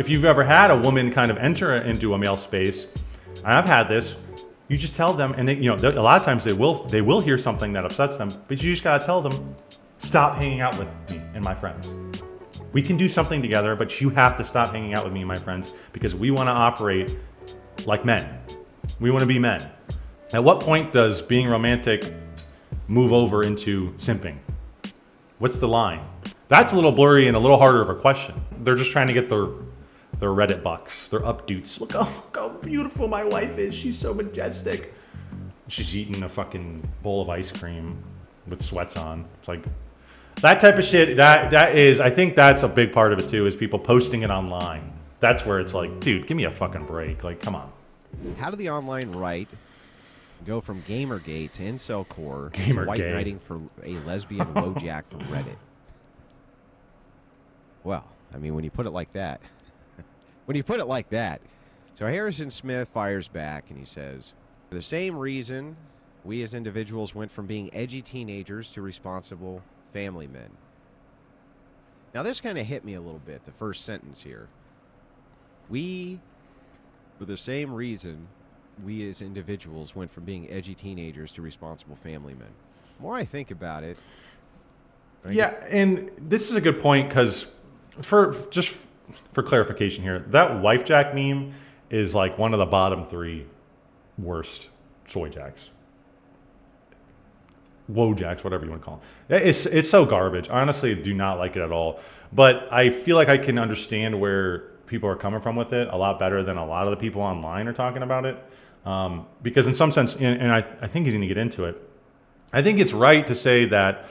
if you've ever had a woman kind of enter into a male space, and I've had this, you just tell them, and they, a lot of times they will hear something that upsets them, but you just gotta tell them, stop hanging out with me and my friends. We can do something together, but you have to stop hanging out with me and my friends because we want to operate like men. We want to be men. At what point does being romantic move over into simping? What's the line? That's a little blurry and a little harder of a question. They're just trying to get their Reddit bucks, their updoots. Look how beautiful my wife is. She's so majestic. She's eating a fucking bowl of ice cream with sweats on. It's like that type of shit. That is, I think that's a big part of it too, is people posting it online. That's where it's like, dude, give me a fucking break. Like, come on. How did the online right go from Gamergate to Incelcore to Gamergate. white knighting for a lesbian Wifejak from Reddit? Well, I mean, when you put it like that. So Harrison Smith fires back and he says, for the same reason we as individuals went from being edgy teenagers to responsible family men. Now this kind of hit me a little bit, the first sentence here. We, for the same reason we as individuals went from being edgy teenagers to responsible family men. The more I think about it. Yeah, and this is a good point because for clarification here, that Wifejak meme is like one of the bottom 3 worst soy jacks. Wojaks, whatever you want to call them. It's so garbage. I honestly do not like it at all. But I feel like I can understand where people are coming from with it a lot better than a lot of the people online are talking about it. Because in some sense, and I think he's going to get into it, I think it's right to say that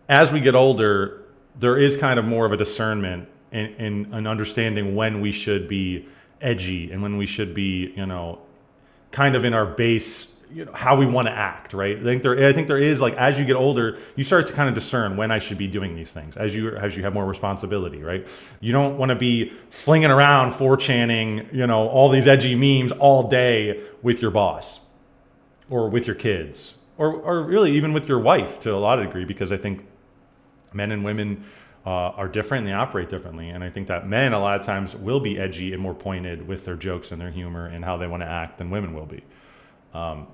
as we get older, there is kind of more of a discernment in an understanding when we should be edgy and when we should be, kind of in our base, how we want to act, right? I think there is, like, as you get older, you start to kind of discern when I should be doing these things as you have more responsibility, right? You don't want to be flinging around 4channing, all these edgy memes all day with your boss or with your kids or really even with your wife to a lot of degree, because I think men and women are different and they operate differently. And I think that men a lot of times will be edgy and more pointed with their jokes and their humor and how they want to act than women will be.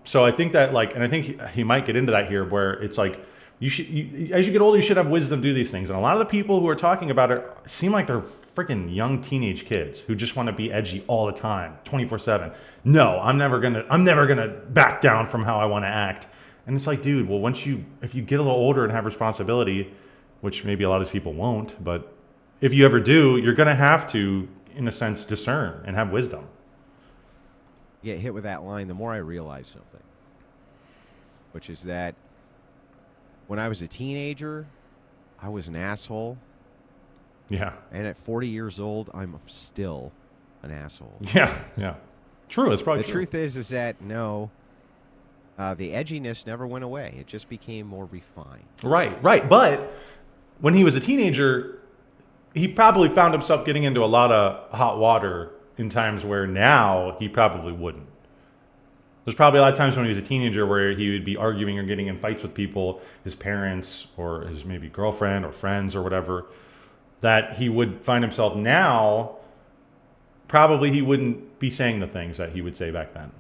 So I think that, and I think he might get into that here, where it's like, as you get older, you should have wisdom to do these things. And a lot of the people who are talking about it seem like they're freaking young teenage kids who just want to be edgy all the time, 24/7. No, I'm never gonna back down from how I want to act. And it's like, dude, well, if you get a little older and have responsibility, which maybe a lot of these people won't, but if you ever do, you're going to have to, in a sense, discern and have wisdom. Get hit with that line, the more I realize something, which is that when I was a teenager, I was an asshole. Yeah. And at 40 years old, I'm still an asshole. Yeah, yeah. True, it's probably true. The truth is that, no, the edginess never went away. It just became more refined. Right. But when he was a teenager, he probably found himself getting into a lot of hot water in times where now he probably wouldn't. There's probably a lot of times when he was a teenager where he would be arguing or getting in fights with people, his parents or his maybe girlfriend or friends or whatever, that he would find himself now, probably he wouldn't be saying the things that he would say back then.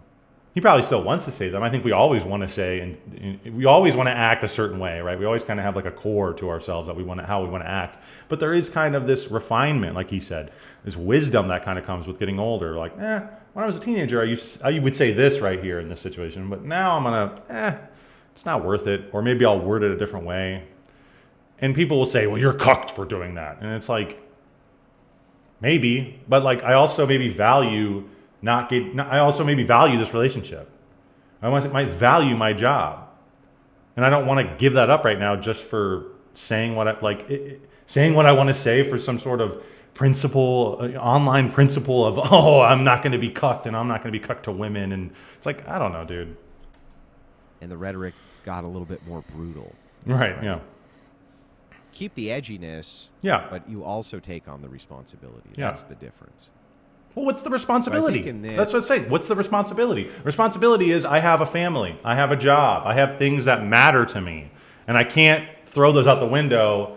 He probably still wants to say them. I think we always want to say, and we always want to act a certain way, right? We always kind of have like a core to ourselves that how we want to act. But there is kind of this refinement, like he said, this wisdom that kind of comes with getting older. Like, when I was a teenager, I would say this right here in this situation, but now I'm gonna, it's not worth it. Or maybe I'll word it a different way. And people will say, well, you're cucked for doing that. And it's like, maybe, but like I also maybe value this relationship. I might value my job, and I don't want to give that up right now just for saying what I want to say for some sort of online principle of, I'm not going to be cucked and I'm not going to be cucked to women, and it's like, I don't know, dude. And the rhetoric got a little bit more brutal. Right? Yeah. Keep the edginess. Yeah. But you also take on the responsibility. Yeah. That's the difference. Well, what's the responsibility? So that's what I say. What's the responsibility? Responsibility is I have a family. I have a job. I have things that matter to me. And I can't throw those out the window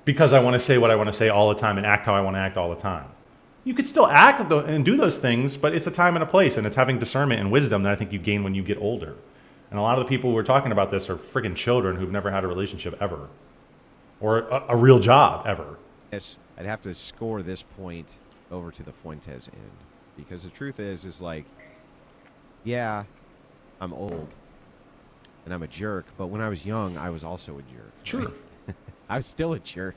because I want to say what I want to say all the time and act how I want to act all the time. You could still act and do those things, but it's a time and a place, and it's having discernment and wisdom that I think you gain when you get older. And a lot of the people who are talking about this are freaking children who've never had a relationship ever, or a real job ever. Yes, I'd have to score this point over to the Fuentes end, because the truth is like, yeah, I'm old and I'm a jerk, but when I was young, I was also a jerk. Sure. Right? I was still a jerk.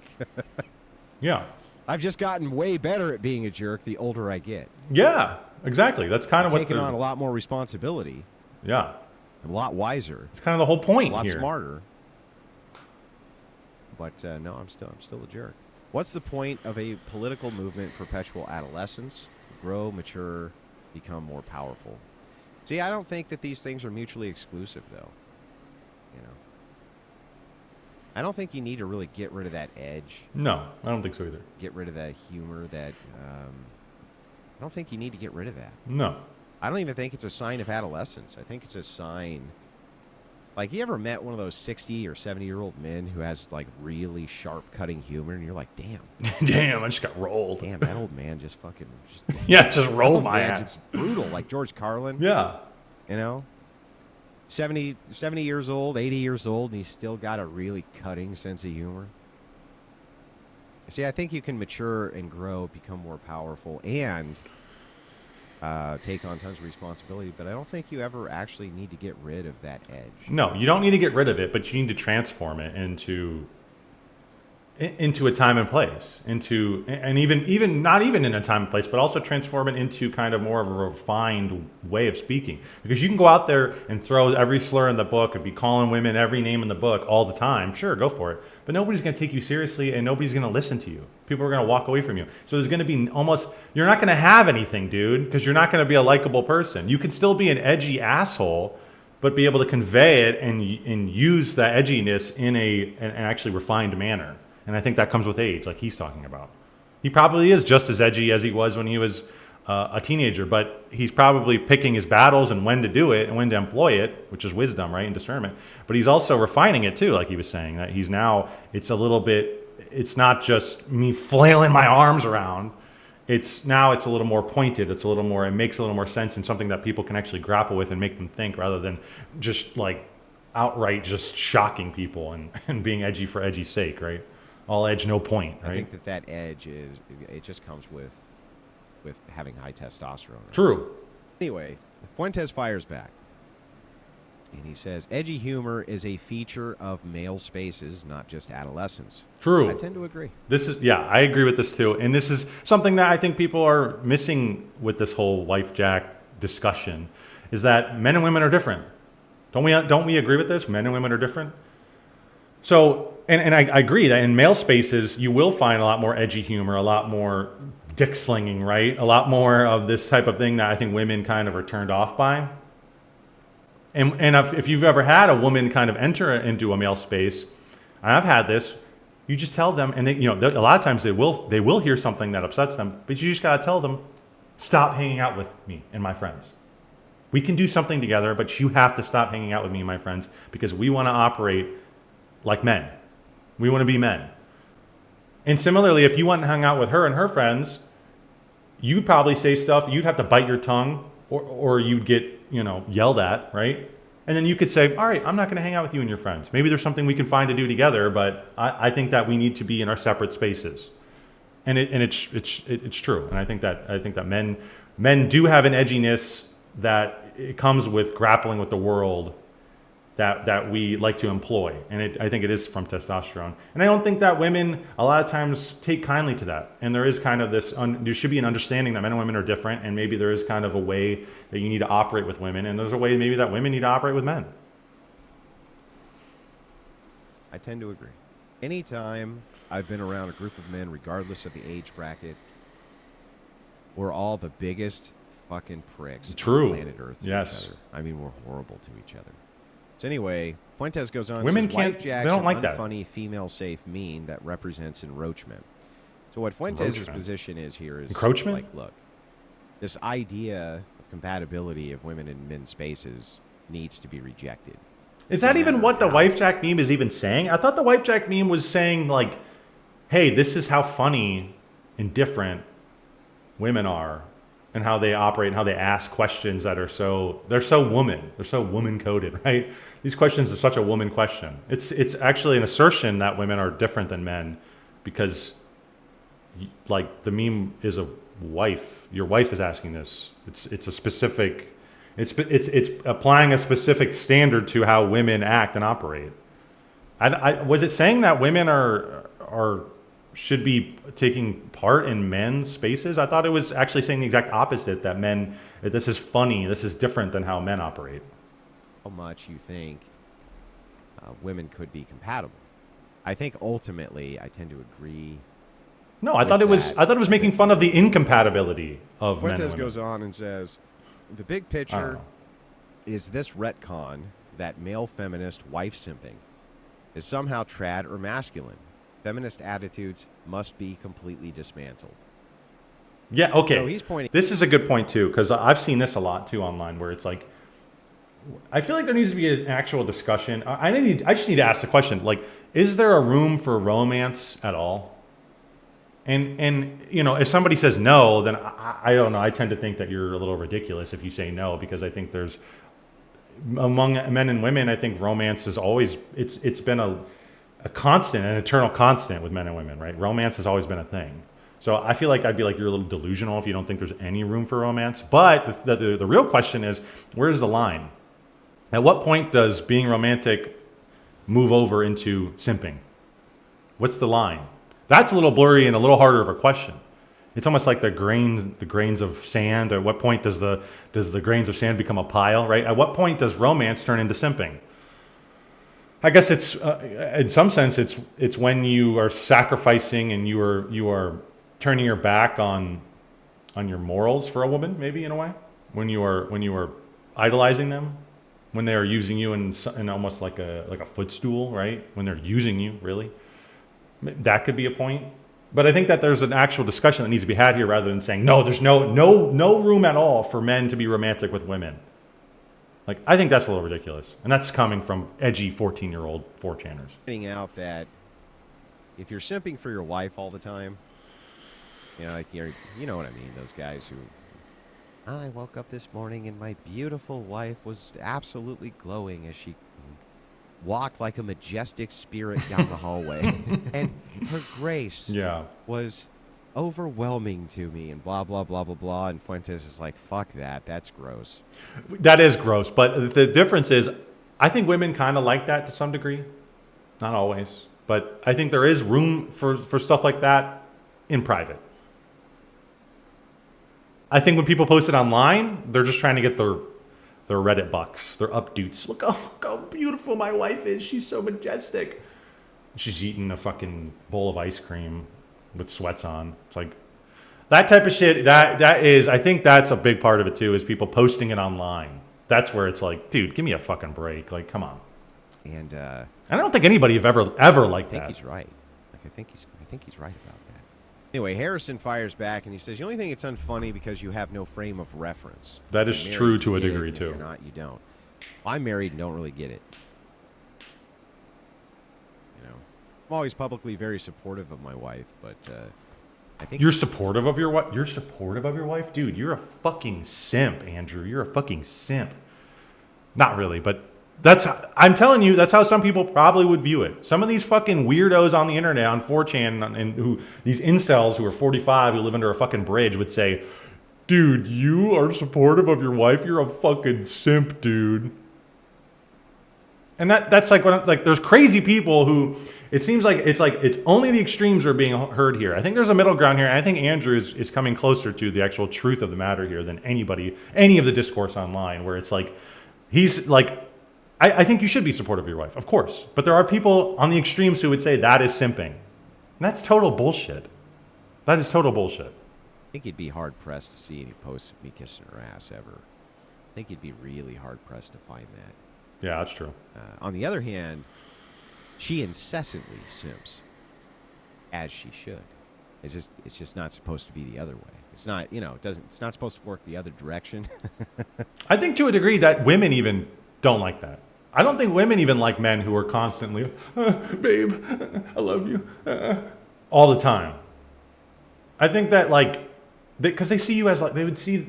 Yeah. I've just gotten way better at being a jerk the older I get. Yeah, exactly. That's kind of what taking on a lot more responsibility. Yeah. I'm a lot wiser. It's kind of the whole point A lot here. smarter. But no, I'm still a jerk. What's the point of a political movement? Perpetual adolescence, grow, mature, become more powerful. See, I don't think that these things are mutually exclusive, though. You know, I don't think you need to really get rid of that edge. No, I don't think so either. Get rid of that humor. That I don't think you need to get rid of that. No. I don't even think it's a sign of adolescence. I think it's a sign. Like, you ever met one of those 60 or 70-year-old men who has, like, really sharp-cutting humor, and you're like, damn. Damn, I just got rolled. Damn, that old man just fucking... Yeah, just rolled my ass. Just brutal, like George Carlin. Yeah. You know? 70 years old, 80 years old, and he's still got a really cutting sense of humor. See, I think you can mature and grow, become more powerful, and... take on tons of responsibility, but I don't think you ever actually need to get rid of that edge. No, you don't need to get rid of it, but you need to transform it into a time and place, and even not even in a time and place, but also transform it into kind of more of a refined way of speaking. Because you can go out there and throw every slur in the book and be calling women every name in the book all the time. Sure, go for it. But nobody's going to take you seriously, and nobody's going to listen to you. People are going to walk away from you. So there's going to be you're not going to have anything, dude, because you're not going to be a likable person. You can still be an edgy asshole, but be able to convey it and use that edginess in an actually refined manner. And I think that comes with age, like he's talking about. He probably is just as edgy as he was when he was a teenager, but he's probably picking his battles and when to do it and when to employ it, which is wisdom, right, and discernment. But he's also refining it too, like he was saying, that it's not just me flailing my arms around. It's a little more pointed. It makes a little more sense and something that people can actually grapple with and make them think, rather than just like outright just shocking people and being edgy for edgy's sake, right? All edge, no point, right? I think that edge just comes with having high testosterone. Right? True. Anyway, Fuentes fires back. And he says, edgy humor is a feature of male spaces, not just adolescence. True. I tend to agree. I agree with this too. And this is something that I think people are missing with this whole Wifejak discussion, is that men and women are different. Don't we agree with this? Men and women are different. So, and I agree that in male spaces, you will find a lot more edgy humor, a lot more dick slinging, right? A lot more of this type of thing that I think women kind of are turned off by. And if you've ever had a woman kind of enter into a male space, and I've had this, you just tell them, and a lot of times they will hear something that upsets them, but you just gotta tell them, stop hanging out with me and my friends. We can do something together, but you have to stop hanging out with me and my friends, because we want to operate like men. We want to be men. And similarly, if you went and hung out with her and her friends, you'd probably say stuff, you'd have to bite your tongue, or you'd get, yelled at, right? And then you could say, all right, I'm not going to hang out with you and your friends. Maybe there's something we can find to do together, but I think that we need to be in our separate spaces. And it's true. And I think that men do have an edginess that it comes with grappling with the world that we like to employ. And I think it is from testosterone. And I don't think that women a lot of times take kindly to that. And there is kind of there should be an understanding that men and women are different, and maybe there is kind of a way that you need to operate with women, and there's a way maybe that women need to operate with men. I tend to agree. Anytime I've been around a group of men, regardless of the age bracket, we're all the biggest fucking pricks True. on planet Earth to Yes. each other. I mean, we're horrible to each other. So anyway, Fuentes goes on. Women says, can't- Wifejak's they don't like an that. unfunny, female-safe mean that represents enroachment. So what Fuentes' Encroachment. position is here is Encroachment? like, look, this idea of compatibility of women in men's spaces needs to be rejected. Is that even what the Wifejak meme is even saying? I thought the Wifejak meme was saying, like, hey, this is how funny and different women are and how they operate and how they ask questions that are they're so woman coded, right? These questions are such a woman question. It's actually an assertion that women are different than men because like the meme is a wife. Your wife is asking this. It's a specific. It's applying a specific standard to how women act and operate. I was it saying that women are should be taking part in men's spaces? I thought it was actually saying the exact opposite. That this is funny. This is different than how men operate. How much you think women could be compatible? I think ultimately, I tend to agree. No, I thought it was making fun of the incompatibility of men and Fuentes women. goes on and says, the big picture is this retcon that male feminist wife simping is somehow trad or masculine. Feminist attitudes must be completely dismantled. Yeah, okay. So he's pointing. This is a good point too, because I've seen this a lot too online, where it's like, I feel like there needs to be an actual discussion. I just need to ask the question, like, is there a room for romance at all? And you know, if somebody says no, then I don't know. I tend to think that you're a little ridiculous if you say no, because I think there's among men and women, I think romance is always it's been a constant, an eternal constant with men and women, right? Romance has always been a thing. So I feel like I'd be like, you're a little delusional if you don't think there's any room for romance. But the real question is, where's the line? At what point does being romantic move over into simping? What's the line? That's a little blurry and a little harder of a question. It's almost like the grains of sand. At what point does the grains of sand become a pile, right? At what point does romance turn into simping? I guess it's in some sense it's when you are sacrificing and you are turning your back on your morals for a woman, maybe in a way. When you are idolizing them, when they are using you in almost like a footstool, right? When they're using you, really. That could be a point. But I think that there's an actual discussion that needs to be had here rather than saying, no, there's no room at all for men to be romantic with women. Like, I think that's a little ridiculous. And that's coming from edgy 14-year-old 4chaners. Pointing out that if you're simping for your wife all the time, you know, like you know what I mean, those guys who, I woke up this morning and my beautiful wife was absolutely glowing as she walked like a majestic spirit down the hallway. And her grace was overwhelming to me and blah, blah, blah, blah, blah. And Fuentes is like, fuck that. That's gross. That is gross. But the difference is, I think women kind of like that to some degree. Not always. But I think there is room for stuff like that in private. I think when people post it online, they're just trying to get their Reddit bucks, their updoots. Look how beautiful my wife is. She's so majestic. She's eating a fucking bowl of ice cream with sweats on. It's like that type of shit. That is, I think that's a big part of it too, is people posting it online. That's where it's like, dude, give me a fucking break. Like, come on. And I don't think anybody have ever liked that. I think he's right. Like, I think he's right about that. Anyway, Harrison fires back and he says, "You only think it's unfunny because you have no frame of reference." That is true to a degree too. If you're not, you don't. I'm married and don't really get it. You know, I'm always publicly very supportive of my wife, but I think you're supportive of your wife. You're supportive of your wife, dude. You're a fucking simp, Andrew. You're a fucking simp. Not really, but I'm telling you, that's how some people probably would view it. Some of these fucking weirdos on the internet, on 4chan, and these incels who are 45 who live under a fucking bridge would say, dude, you are supportive of your wife. You're a fucking simp, dude. And that's like there's crazy people who it seems like it's only the extremes are being heard here. I think there's a middle ground here. And I think Andrew is coming closer to the actual truth of the matter here than any of the discourse online, where it's like he's like, I think you should be supportive of your wife, of course. But there are people on the extremes who would say that is simping. And that's total bullshit. That is total bullshit. I think you'd be hard-pressed to see any posts of me kissing her ass ever. I think you'd be really hard-pressed to find that. Yeah, that's true. On the other hand, she incessantly simps, as she should. It's just not supposed to be the other way. It's not, it's not supposed to work the other direction. I think to a degree that women even don't like that. I don't think women even like men who are constantly, babe, I love you, all the time. I think that, like, because they see you as like, they would see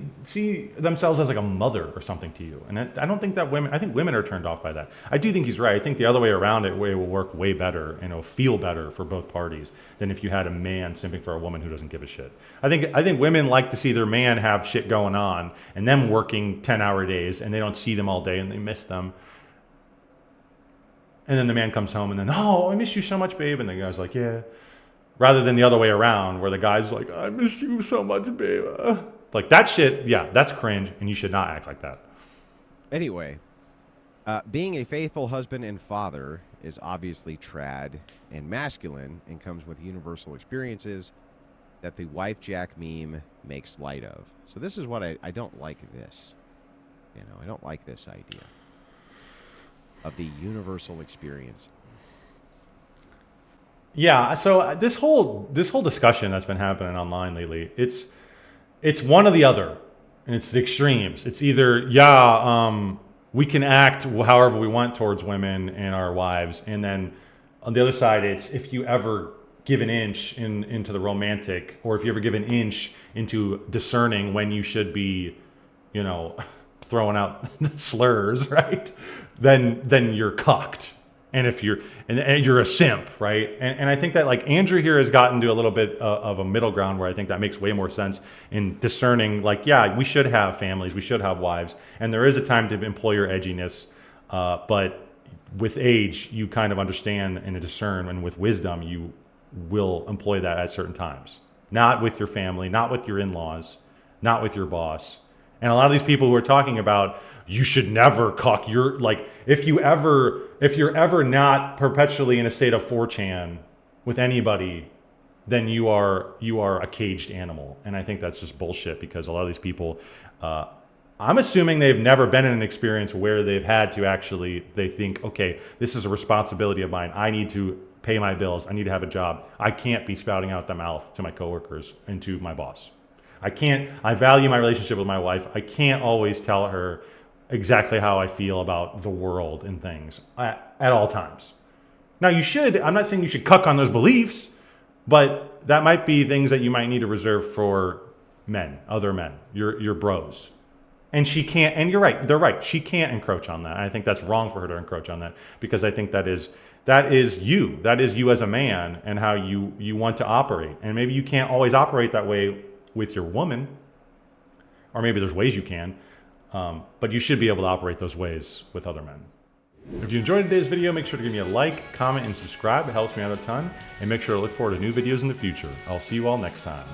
themselves as like a mother or something to you. And I don't think that I think women are turned off by that. I do think he's right. I think the other way around it will work way better and it'll feel better for both parties than if you had a man simping for a woman who doesn't give a shit. I think women like to see their man have shit going on and them working 10-hour days and they don't see them all day and they miss them. And then the man comes home and then, oh, I miss you so much, babe. And the guy's like, yeah. Rather than the other way around where the guy's like, I miss you so much, babe. Like that shit, yeah, that's cringe and you should not act like that. Anyway, being a faithful husband and father is obviously trad and masculine and comes with universal experiences that the Wifejak meme makes light of. So this is what I don't like this. You know, I don't like this idea of the universal experience. Yeah, so this whole discussion that's been happening online lately, it's one or the other, and it's the extremes. It's either we can act however we want towards women and our wives, and then on the other side, it's if you ever give an inch into the romantic, or if you ever give an inch into discerning when you should be, you know, throwing out slurs, right? Then you're cucked. And if you're a simp, right? And I think that like Andrew here has gotten to a little bit of a middle ground where I think that makes way more sense in discerning, like, yeah, we should have families, we should have wives, and there is a time to employ your edginess, but with age, you kind of understand and discern, and with wisdom, you will employ that at certain times. Not with your family, not with your in-laws, not with your boss. And a lot of these people who are talking about you should never cuck, you're like, if you're ever not perpetually in a state of 4chan with anybody, then you are a caged animal. And I think that's just bullshit, because a lot of these people, I'm assuming they've never been in an experience where they've had to actually, they think, okay, this is a responsibility of mine. I need to pay my bills. I need to have a job. I can't be spouting out the mouth to my coworkers and to my boss. I value my relationship with my wife. I can't always tell her exactly how I feel about the world and things at all times. Now you should, I'm not saying you should cuck on those beliefs, but that might be things that you might need to reserve for men, other men, your bros. And she can't, and you're right, they're right. She can't encroach on that. I think that's wrong for her to encroach on that, because I think that is you as a man and how you want to operate. And maybe you can't always operate that way with your woman, or maybe there's ways you can, but you should be able to operate those ways with other men. If you enjoyed today's video, make sure to give me a like, comment, and subscribe. It helps me out a ton. And make sure to look forward to new videos in the future. I'll see you all next time.